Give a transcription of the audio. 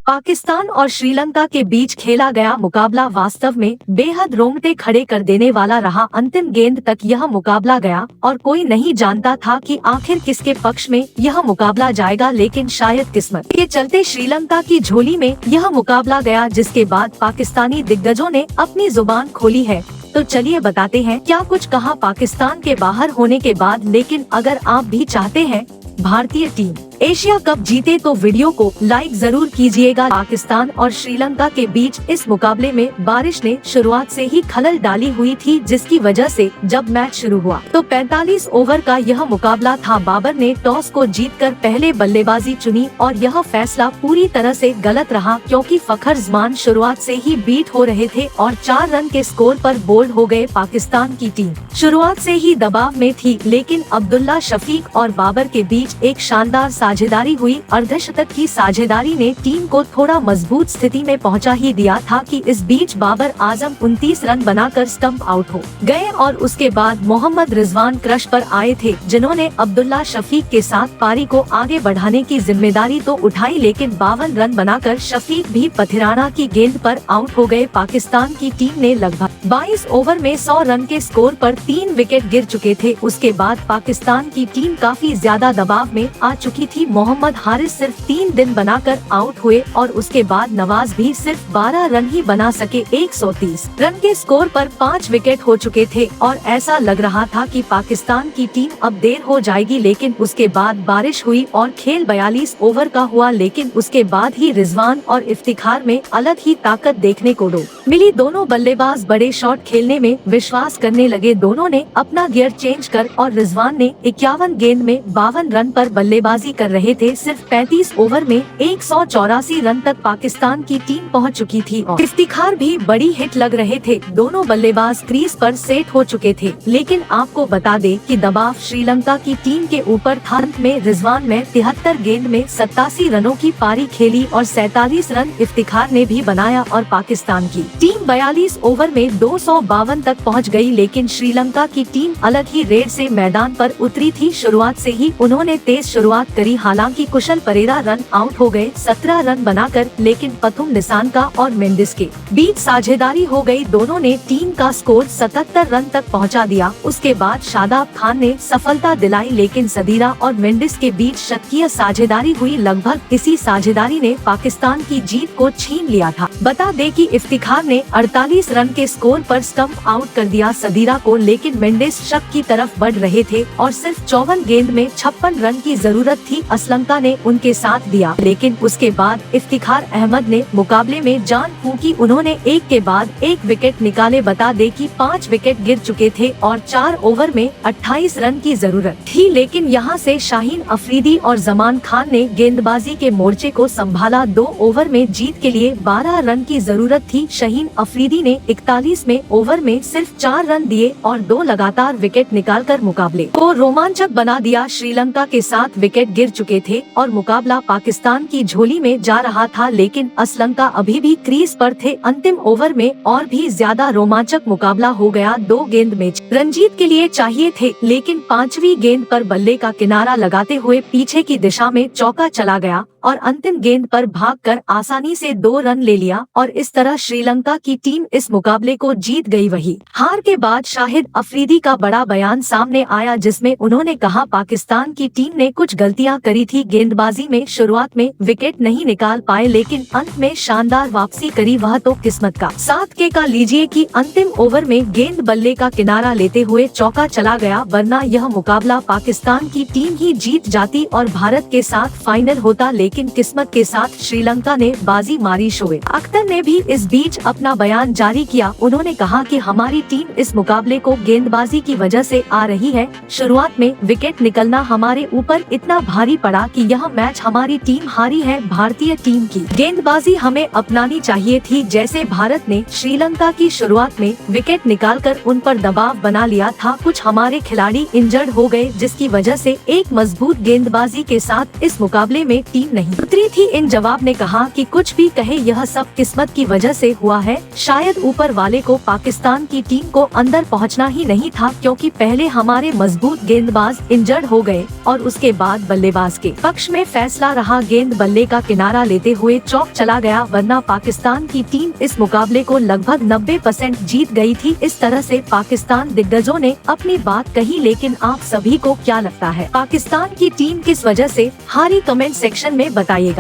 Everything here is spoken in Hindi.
पाकिस्तान और श्रीलंका के बीच खेला गया मुकाबला वास्तव में बेहद रोंगटे खड़े कर देने वाला रहा। अंतिम गेंद तक यह मुकाबला गया और कोई नहीं जानता था कि आखिर किसके पक्ष में यह मुकाबला जाएगा, लेकिन शायद किस्मत के चलते श्रीलंका की झोली में यह मुकाबला गया, जिसके बाद पाकिस्तानी दिग्गजों ने अपनी जुबान खोली है। तो चलिए बताते हैं क्या कुछ कहा पाकिस्तान के बाहर होने के बाद। लेकिन अगर आप भी चाहते हैं भारतीय टीम एशिया कप जीते तो वीडियो को लाइक जरूर कीजिएगा। पाकिस्तान और श्रीलंका के बीच इस मुकाबले में बारिश ने शुरुआत से ही खलल डाली हुई थी, जिसकी वजह से जब मैच शुरू हुआ तो 45 ओवर का यह मुकाबला था। बाबर ने टॉस को जीतकर पहले बल्लेबाजी चुनी और यह फैसला पूरी तरह से गलत रहा, क्योंकि फखर जमान शुरुआत से ही बीट हो रहे थे और 4 रन के स्कोर पर बोल्ड हो गए। पाकिस्तान की टीम शुरुआत से ही दबाव में थी, लेकिन अब्दुल्ला शफीक और बाबर के बीच एक शानदार साझेदारी हुई। अर्धशतक की साझेदारी ने टीम को थोड़ा मजबूत स्थिति में पहुंचा ही दिया था कि इस बीच बाबर आजम 29 रन बनाकर स्टंप आउट हो गए और उसके बाद मोहम्मद रिजवान क्रश पर आए थे, जिन्होंने अब्दुल्ला शफीक के साथ पारी को आगे बढ़ाने की जिम्मेदारी तो उठाई, लेकिन 52 रन बनाकर शफीक भी पथिराना की गेंद पर आउट हो गए। पाकिस्तान की टीम ने लगभग 22 ओवर में 100 रन के स्कोर पर 3 विकेट गिर चुके थे। उसके बाद पाकिस्तान की टीम काफी ज्यादा दबाव में आ चुकी थी। मोहम्मद हारिस सिर्फ 3 दिन बनाकर आउट हुए और उसके बाद नवाज भी सिर्फ 12 रन ही बना सके। 130 रन के स्कोर पर 5 विकेट हो चुके थे और ऐसा लग रहा था कि पाकिस्तान की टीम अब देर हो जाएगी, लेकिन उसके बाद बारिश हुई और खेल 42 ओवर का हुआ। लेकिन उसके बाद ही रिजवान और इफ्तिखार में अलग ही ताकत देखने को मिली। दोनों बल्लेबाज बड़े शॉट खेलने में विश्वास करने लगे। दोनों ने अपना गियर चेंज कर और रिजवान ने 51 गेंद में 52 रन पर बल्लेबाजी कर रहे थे। सिर्फ 35 ओवर में 184 रन तक पाकिस्तान की टीम पहुंच चुकी थी और इफ्तिखार भी बड़ी हिट लग रहे थे। दोनों बल्लेबाज क्रीज पर सेट हो चुके थे, लेकिन आपको बता दें कि दबाव श्रीलंका की टीम के ऊपर था। अंत में रिजवान ने 73 गेंद में 87 रनों की पारी खेली और 47 रन इफ्तिखार ने भी बनाया और पाकिस्तान की टीम 42 ओवर में 252 तक पहुंच गई। लेकिन श्रीलंका की टीम अलग ही रेड से मैदान पर उतरी थी। शुरुआत से ही उन्होंने तेज शुरुआत करी, हालांकि कुशल परेरा रन आउट हो गए 17 रन बनाकर, लेकिन पथुम निसानका और मेंडिस के बीच साझेदारी हो गई। दोनों ने टीम का स्कोर 77 रन तक पहुंचा दिया। उसके बाद शादाब खान ने सफलता दिलाई, लेकिन सदीरा और मेंडिस के बीच शतकीय साझेदारी हुई। लगभग इसी साझेदारी ने पाकिस्तान की जीत को छीन लिया था। बता दें कि इफ्तिखार ने 48 रन के स्कोर पर स्टंप आउट कर दिया सदीरा को, लेकिन मेंडिस शक की तरफ बढ़ रहे थे और सिर्फ 54 गेंद में 56 रन की जरूरत थी। असलंका ने उनके साथ दिया, लेकिन उसके बाद इफ्तिखार अहमद ने मुकाबले में जान फूंकी। उन्होंने एक के बाद एक विकेट निकाले। बता दे कि 5 विकेट गिर चुके थे और 4 ओवर में 28 रन की जरूरत थी, लेकिन यहां से शाहीन अफरीदी और जमान खान ने गेंदबाजी के मोर्चे को संभाला। 2 ओवर में जीत के लिए 12 रन की जरूरत थी। शाहीन अफरीदी ने 41वें ओवर में सिर्फ 4 रन दिए और 2 लगातार विकेट निकालकर मुकाबले को रोमांचक बना दिया। श्रीलंका के साथ विकेट गिर चुके थे और मुकाबला पाकिस्तान की झोली में जा रहा था, लेकिन असलंका अभी भी क्रीज पर थे। अंतिम ओवर में और भी ज्यादा रोमांचक मुकाबला हो गया। 2 गेंद मैच रंजीत के लिए चाहिए थे, लेकिन 5वीं गेंद पर बल्ले का किनारा लगाते हुए पीछे की दिशा में चौका चला गया और अंतिम गेंद पर भागकर आसानी से 2 रन ले लिया और इस तरह श्रीलंका की टीम इस मुकाबले को जीत गई। वही हार के बाद शाहिद अफरीदी का बड़ा बयान सामने आया, जिसमें उन्होंने कहा पाकिस्तान की टीम ने कुछ गलतियां करी थी। गेंदबाजी में शुरुआत में विकेट नहीं निकाल पाए, लेकिन अंत में शानदार वापसी करी, वह तो किस्मत का साथ के का लीजिए कि अंतिम ओवर में गेंद बल्ले का किनारा लेते हुए चौका चला गया, वरना यह मुकाबला पाकिस्तान की टीम ही जीत जाती और भारत के साथ फाइनल होता। लेकिन किस्मत के साथ श्रीलंका ने बाजी मारी। शोएब अख्तर ने भी इस बीच अपना बयान जारी किया। उन्होंने कहा कि हमारी टीम इस मुकाबले को गेंदबाजी की वजह से आ रही है। शुरुआत में विकेट निकलना हमारे ऊपर इतना भारी पड़ा कि यह मैच हमारी टीम हारी है। भारतीय टीम की गेंदबाजी हमें अपनानी चाहिए थी। जैसे भारत ने श्रीलंका की शुरुआत में विकेट निकालकर उन पर दबाव बना लिया था। कुछ हमारे खिलाड़ी इंजर्ड हो गए, जिसकी वजह से एक मजबूत गेंदबाजी के साथ इस मुकाबले में टीम नहीं उतरी थी। इन जवाब ने कहा कि कुछ भी कहे, यह सब किस्मत की वजह से हुआ है। शायद ऊपर वाले को पाकिस्तान की टीम को अंदर पहुंचना ही नहीं था, क्योंकि पहले हमारे मजबूत गेंदबाज इंजर्ड हो गए और उसके बाद बल्लेबाज बल्लेबाज के पक्ष में फैसला रहा। गेंद बल्ले का किनारा लेते हुए चौक चला गया, वरना पाकिस्तान की टीम इस मुकाबले को लगभग 90% जीत गई थी। इस तरह से पाकिस्तान दिग्गजों ने अपनी बात कही, लेकिन आप सभी को क्या लगता है पाकिस्तान की टीम किस वजह से हारी? कमेंट सेक्शन में बताइएगा।